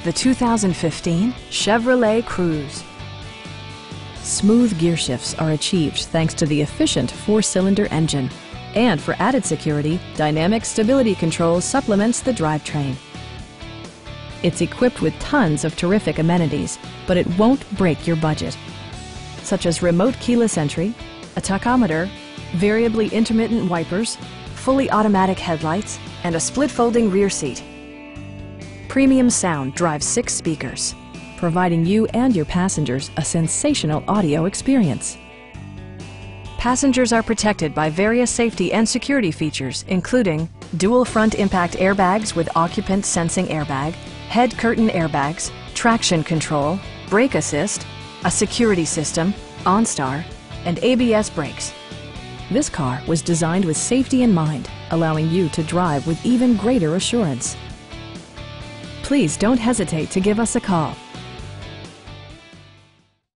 the 2015 Chevrolet Cruze. Smooth gear shifts are achieved thanks to the efficient 4-cylinder engine. And for added security, Dynamic Stability Control supplements the drivetrain. It's equipped with tons of terrific amenities, but it won't break your budget, such as remote keyless entry, a tachometer, variably intermittent wipers, fully automatic headlights, and a split-folding rear seat. Premium sound drives 6 speakers, providing you and your passengers a sensational audio experience. Passengers are protected by various safety and security features, including dual front impact airbags with occupant sensing airbag, head curtain airbags, traction control, brake assist, a security system, OnStar, and ABS brakes. This car was designed with safety in mind, allowing you to drive with even greater assurance. Please don't hesitate to give us a call.